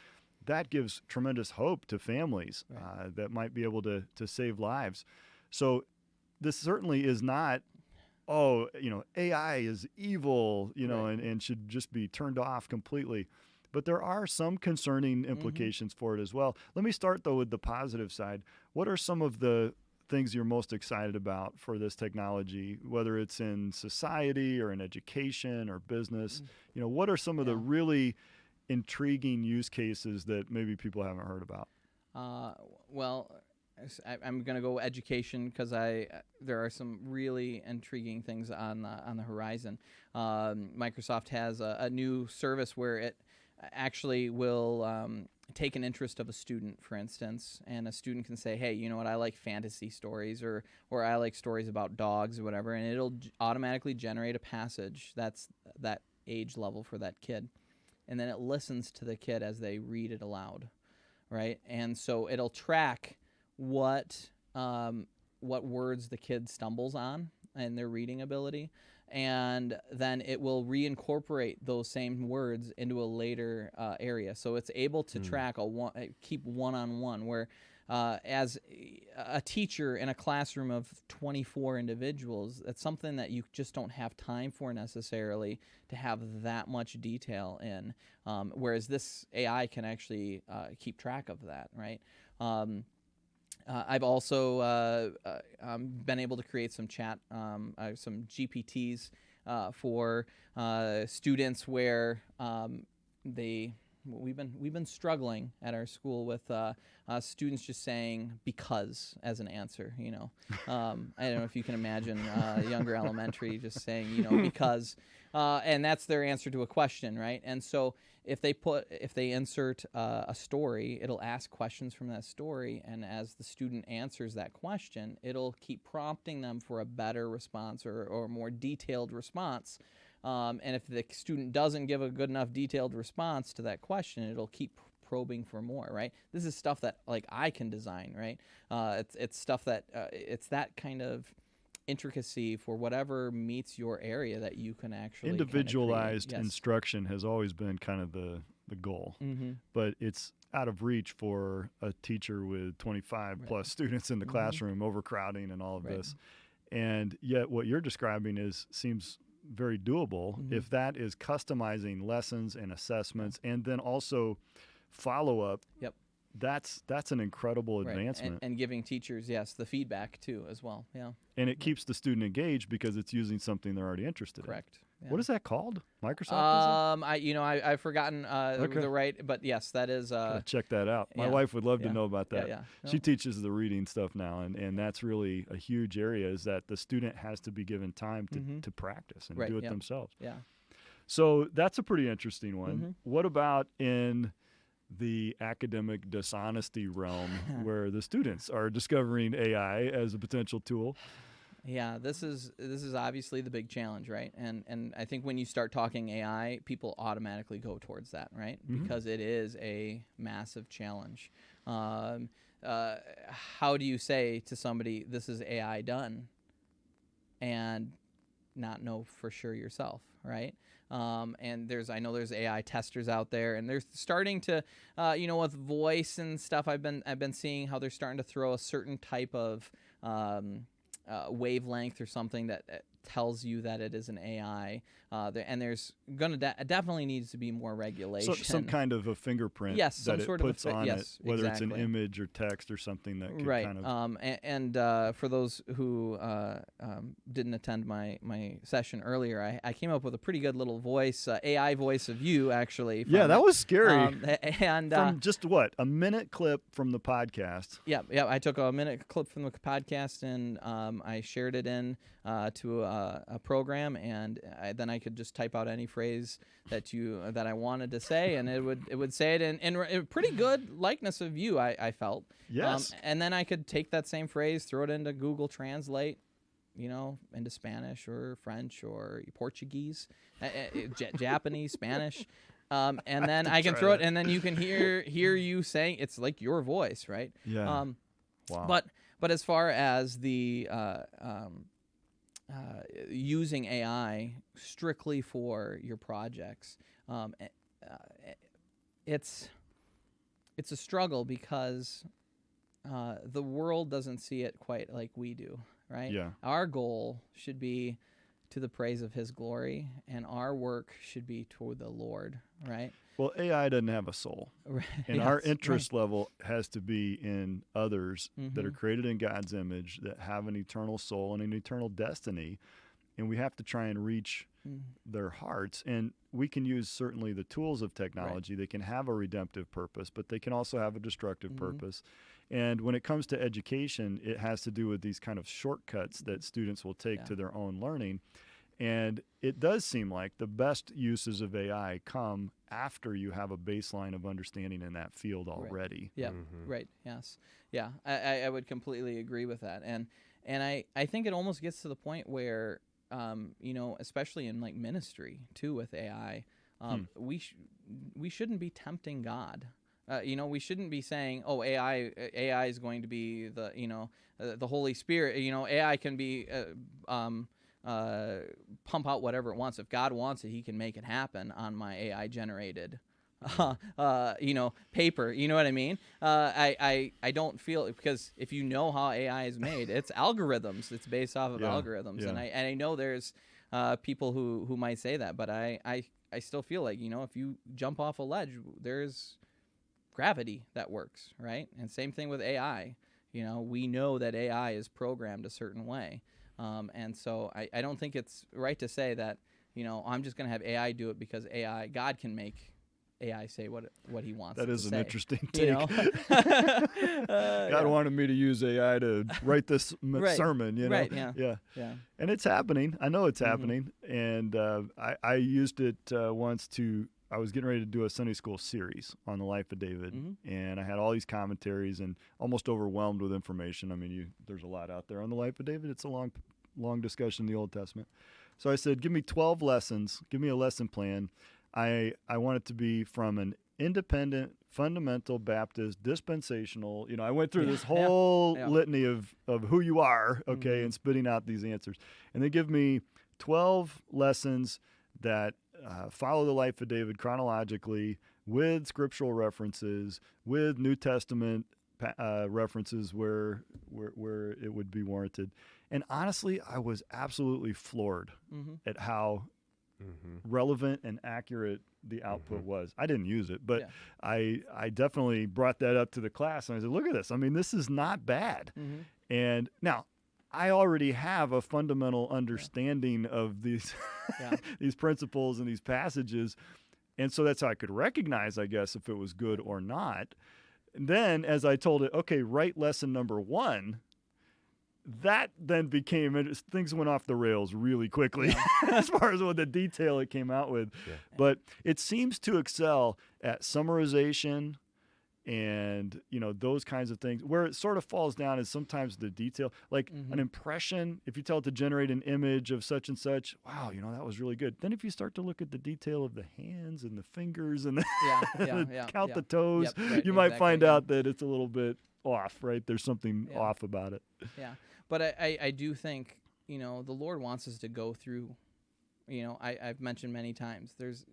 [SPEAKER 1] that gives tremendous hope to families that might be able to save lives. So this certainly is not, AI is evil, and should just be turned off completely. But there are some concerning implications for it as well. Let me start, though, with the positive side. What are some of the things you're most excited about for this technology, whether it's in society or in education or business? What are some of the really intriguing use cases that maybe people haven't heard about?
[SPEAKER 3] Well, I'm going to go education because there are some really intriguing things on the horizon. Microsoft has a new service where it actually will take an interest of a student, for instance, and a student can say, hey, you know what, I like fantasy stories, or I like stories about dogs or whatever, and it'll automatically generate a passage that's that age level for that kid. And then it listens to the kid as they read it aloud, right? And so it'll track what words the kid stumbles on and their reading ability, and then it will reincorporate those same words into a later area. So it's able to track keep one-on-one, where as a teacher in a classroom of 24 individuals, that's something that you just don't have time for necessarily to have that much detail in, whereas this AI can actually keep track of that, right? I've also been able to create some some GPTs for students where we've been struggling at our school with students just saying because as an answer. I don't know if you can imagine younger elementary just saying because, and that's their answer to a question, right? And so if they insert a story, it'll ask questions from that story, and as the student answers that question, it'll keep prompting them for a better response or more detailed response. And if the student doesn't give a good enough detailed response to that question, it'll keep probing for more, right? This is stuff that I can design, right? It's stuff that it's that kind of intricacy for whatever meets your area that you can actually
[SPEAKER 1] individualized instruction has always been kind of the goal, but it's out of reach for a teacher with 25 plus students in the classroom, overcrowding and all of this. And yet what you're describing seems very doable if that is customizing lessons and assessments and then also follow-up. That's an incredible advancement.
[SPEAKER 3] And giving teachers, the feedback too as well.
[SPEAKER 1] And it keeps the student engaged because it's using something they're already interested in.
[SPEAKER 3] Yeah.
[SPEAKER 1] What is that called? Microsoft?
[SPEAKER 3] I've forgotten the right, but yes, that is.
[SPEAKER 1] Check that out. My wife would love to know about that.
[SPEAKER 3] No.
[SPEAKER 1] She teaches the reading stuff now, and that's really a huge area. Is that the student has to be given time to practice and do it themselves. So that's a pretty interesting one. What about in the academic dishonesty realm where the students are discovering AI as a potential tool?
[SPEAKER 3] Yeah, this is obviously the big challenge, right? And I think when you start talking AI, people automatically go towards that, right? Because it is a massive challenge. How do you say to somebody, this is AI done, and not know for sure yourself, right? And I know there's AI testers out there, and they're starting to, with voice and stuff. I've been seeing how they're starting to throw a certain type of wavelength or something that tells you that it is an AI. And there's gonna definitely needs to be more regulation.
[SPEAKER 1] So, some kind of a fingerprint
[SPEAKER 3] some
[SPEAKER 1] that
[SPEAKER 3] sort
[SPEAKER 1] it puts
[SPEAKER 3] of
[SPEAKER 1] on
[SPEAKER 3] yes,
[SPEAKER 1] it, whether
[SPEAKER 3] exactly.
[SPEAKER 1] it's an image or text or something that could
[SPEAKER 3] right.
[SPEAKER 1] kind of...
[SPEAKER 3] And for those who didn't attend my session earlier, I came up with a pretty good little voice, AI voice of you, actually.
[SPEAKER 1] Yeah, that was scary.
[SPEAKER 3] And
[SPEAKER 1] from just what, a minute clip from the podcast.
[SPEAKER 3] Yeah. I took a minute clip from the podcast, and I shared it in to a program, and then I could just type out any phrase that I wanted to say, and it would say it in a pretty good likeness of you. I felt.
[SPEAKER 1] Yes.
[SPEAKER 3] And then I could take that same phrase, throw it into Google Translate, into Spanish or French or Portuguese, Japanese, Spanish. And then I can throw it, and then you can hear you saying, it's like your voice, right?
[SPEAKER 1] Yeah. Wow.
[SPEAKER 3] But as far as the using AI strictly for your projects, it's a struggle because the world doesn't see it quite like we do, right?
[SPEAKER 1] Yeah.
[SPEAKER 3] Our goal should be to the praise of His glory, and our work should be toward the Lord, right?
[SPEAKER 1] Well, AI doesn't have a soul.
[SPEAKER 3] Right.
[SPEAKER 1] And our interest level has to be in others that are
[SPEAKER 3] Mhm.
[SPEAKER 1] created in God's image, that have an eternal soul and an eternal destiny. And we have to try and reach their hearts. And we can use certainly the tools of technology. They can have a redemptive purpose, but they can also have a destructive purpose. And when it comes to education, it has to do with these kind of shortcuts that students will take to their own learning. And it does seem like the best uses of AI come after you have a baseline of understanding in that field already.
[SPEAKER 3] Yeah. Right. Yes. Yeah. I would completely agree with that. And I think it almost gets to the point where, especially in like ministry too with AI, we shouldn't be tempting God. We shouldn't be saying, "Oh, AI is going to be the Holy Spirit." AI can be pump out whatever it wants. If God wants it, He can make it happen on my AI generated, paper. You know what I mean? I don't feel, because if you know how AI is made, it's algorithms. It's based off of algorithms, and I know there's people who might say that, but I still feel like if you jump off a ledge, there's gravity that works, right? And same thing with AI. We know that AI is programmed a certain way. And so I don't think it's right to say that, I'm just going to have AI do it because God can make AI say what He wants.
[SPEAKER 1] That is
[SPEAKER 3] to
[SPEAKER 1] an
[SPEAKER 3] say,
[SPEAKER 1] interesting take. God wanted me to use AI to write this sermon,
[SPEAKER 3] Right, yeah.
[SPEAKER 1] And it's happening. I know it's happening. And I used it once I was getting ready to do a Sunday school series on the life of David, and I had all these commentaries and almost overwhelmed with information. I mean, there's a lot out there on the life of David. It's a long discussion in the Old Testament. So I said, give me 12 lessons. Give me a lesson plan. I want it to be from an independent, fundamental, Baptist, dispensational. I went through this whole litany of who you are, and spitting out these answers. And they give me 12 lessons that follow the life of David chronologically, with scriptural references, with New Testament references where it would be warranted. And honestly, I was absolutely floored at how relevant and accurate the output was. I didn't use it, but I definitely brought that up to the class, and I said, look at this. I mean, this is not bad. And now, I already have a fundamental understanding of these these principles and these passages, and so that's how I could recognize, I guess, if it was good or not. And then, as I told it, okay, write lesson number 1, that then became, things went off the rails really quickly as far as what the detail it came out with. But it seems to excel at summarization and those kinds of things. Where it sort of falls down is sometimes the detail, like an impression. If you tell it to generate an image of such and such, wow, that was really good. Then if you start to look at the detail of the hands and the fingers and count the toes, you might find out that it's a little bit off, right? There's something off about it.
[SPEAKER 3] But I do think the Lord wants us to go through I've mentioned many times, there's,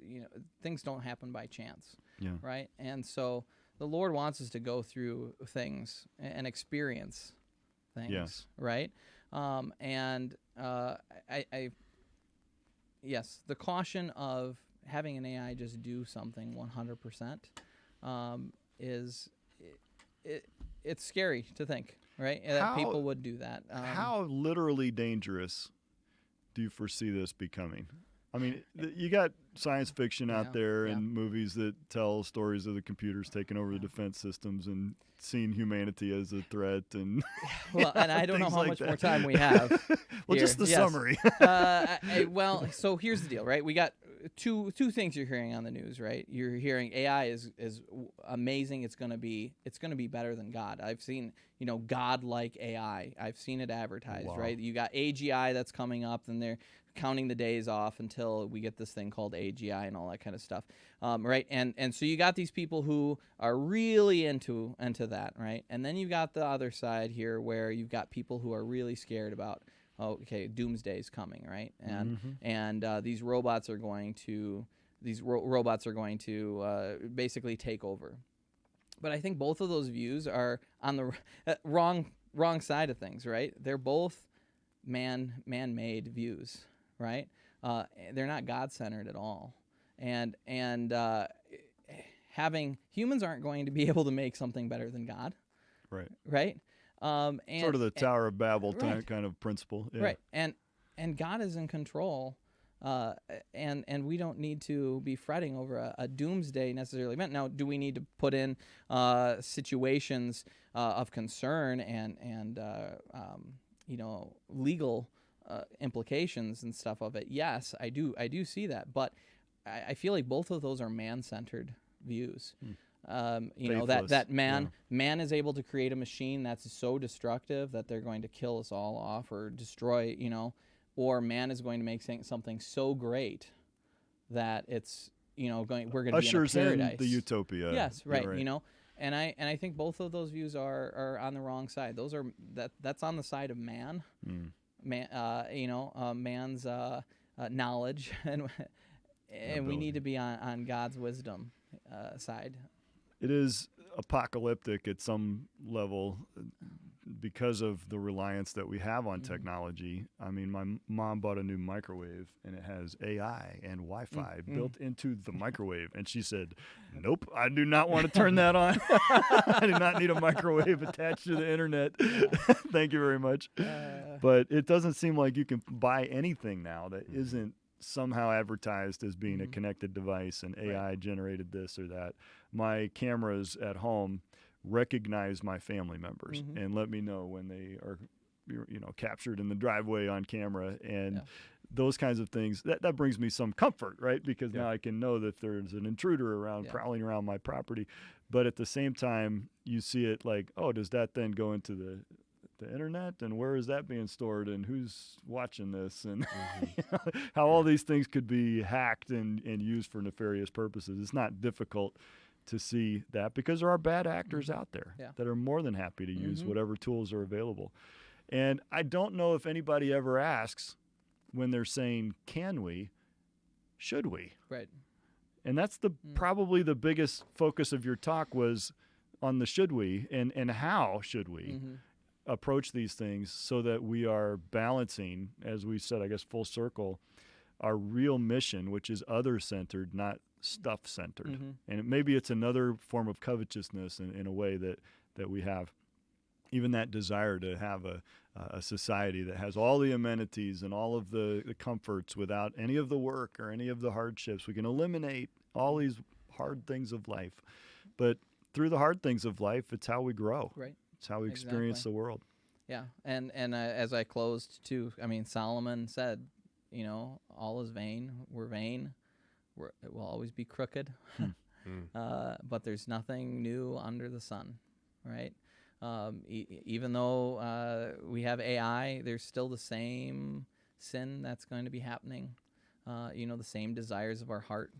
[SPEAKER 3] things don't happen by chance,
[SPEAKER 1] Yeah.
[SPEAKER 3] right? And so the Lord wants us to go through things and experience things,
[SPEAKER 1] Yes.
[SPEAKER 3] right? Yes, the caution of having an AI just do something 100% is it's scary to think, right? That people would do that.
[SPEAKER 1] How literally dangerous do you foresee this becoming? I mean, you got science fiction out there and movies that tell stories of the computers taking over the defense systems and seeing humanity as a threat. And
[SPEAKER 3] well, and I don't know how
[SPEAKER 1] like
[SPEAKER 3] much
[SPEAKER 1] that.
[SPEAKER 3] more time we have.
[SPEAKER 1] Well,
[SPEAKER 3] here.
[SPEAKER 1] just the summary.
[SPEAKER 3] Well, so here's the deal, right? We got two things you're hearing on the news, right? You're hearing AI is amazing. It's gonna be better than God. I've seen God-like AI. I've seen it advertised,
[SPEAKER 1] Wow.
[SPEAKER 3] right? You got AGI that's coming up, and they're counting the days off until we get this thing called AGI and all that kind of stuff, right? And so you got these people who are really into that, right? And then you've got the other side here where you've got people who are really scared about, doomsday's coming, right? And these robots are going to basically take over. But I think both of those views are on the wrong side of things, right? They're both man-made views, right? They're not God-centered at all, and having humans aren't going to be able to make something better than God, right? And
[SPEAKER 1] sort of the Tower of Babel
[SPEAKER 3] right.
[SPEAKER 1] kind of principle, yeah.
[SPEAKER 3] Right? And God is in control, and we don't need to be fretting over a doomsday necessarily event. Now, do we need to put in situations of concern and legal implications and stuff of it? Yes, I do see that, but I feel like both of those are man-centered views. That man is able to create a machine that's so destructive that they're going to kill us all off or destroy, or man is going to make something so great that it's we're going to be in a
[SPEAKER 1] Ushers
[SPEAKER 3] paradise.
[SPEAKER 1] in the utopia.
[SPEAKER 3] Yes, right.
[SPEAKER 1] Right.
[SPEAKER 3] And I think both of those views are on the wrong side. That's on the side of man. Man's knowledge, and we need to be on God's wisdom side.
[SPEAKER 1] It is apocalyptic at some level because of the reliance that we have on technology. I mean, my mom bought a new microwave, and it has AI and Wi-Fi built into the microwave. And she said, nope, I do not want to turn that on. I do not need a microwave attached to the internet. Thank you very much. But it doesn't seem like you can buy anything now that isn't somehow advertised as being a connected device and AI generated this or that. My cameras at home recognize my family members and let me know when they are captured in the driveway on camera, and those kinds of things. That brings me some comfort, right? Because now I can know that there's an intruder around prowling around my property. But at the same time, you see it like, oh, does that then go into the internet, and where is that being stored, and who's watching this, and how all these things could be hacked and used for nefarious purposes. It's not difficult to see that because there are bad actors out there that are more than happy to use whatever tools are available. And I don't know if anybody ever asks when they're saying, can we, should we?
[SPEAKER 3] Right.
[SPEAKER 1] And that's probably the biggest focus of your talk was on the should we, and how should we approach these things so that we are balancing, as we said, I guess full circle, our real mission, which is other-centered, not stuff-centered. And maybe it's another form of covetousness in a way that we have. Even that desire to have a society that has all the amenities and all of the comforts without any of the work or any of the hardships. We can eliminate all these hard things of life. But through the hard things of life, it's how we grow.
[SPEAKER 3] Right.
[SPEAKER 1] It's how we experience the world.
[SPEAKER 3] Yeah, and as I closed too, I mean, Solomon said, all is vain. We're vain. It will always be crooked. But there's nothing new under the sun, right? Even though we have AI, there's still the same sin that's going to be happening. The same desires of our heart,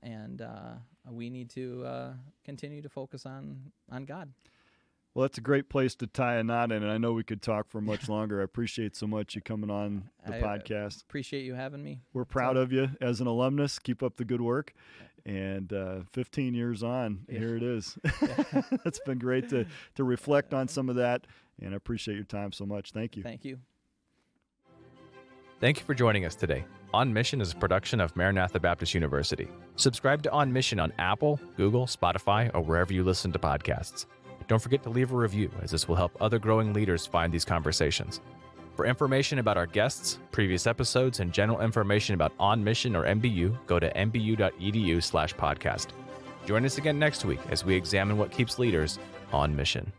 [SPEAKER 3] and we need to continue to focus on God.
[SPEAKER 1] Well, that's a great place to tie a knot in, and I know we could talk for much longer. I appreciate so much you coming on the podcast.
[SPEAKER 3] Appreciate you having me.
[SPEAKER 1] We're proud of you as an alumnus. Keep up the good work. And 15 years on, here it is. It's been great to reflect on some of that, and I appreciate your time so much. Thank you.
[SPEAKER 3] Thank you.
[SPEAKER 2] Thank you for joining us today. On Mission is a production of Maranatha Baptist University. Subscribe to On Mission on Apple, Google, Spotify, or wherever you listen to podcasts. Don't forget to leave a review, as this will help other growing leaders find these conversations. For information about our guests, previous episodes, and general information about On Mission or MBU, go to mbu.edu/podcast. Join us again next week as we examine what keeps leaders on mission.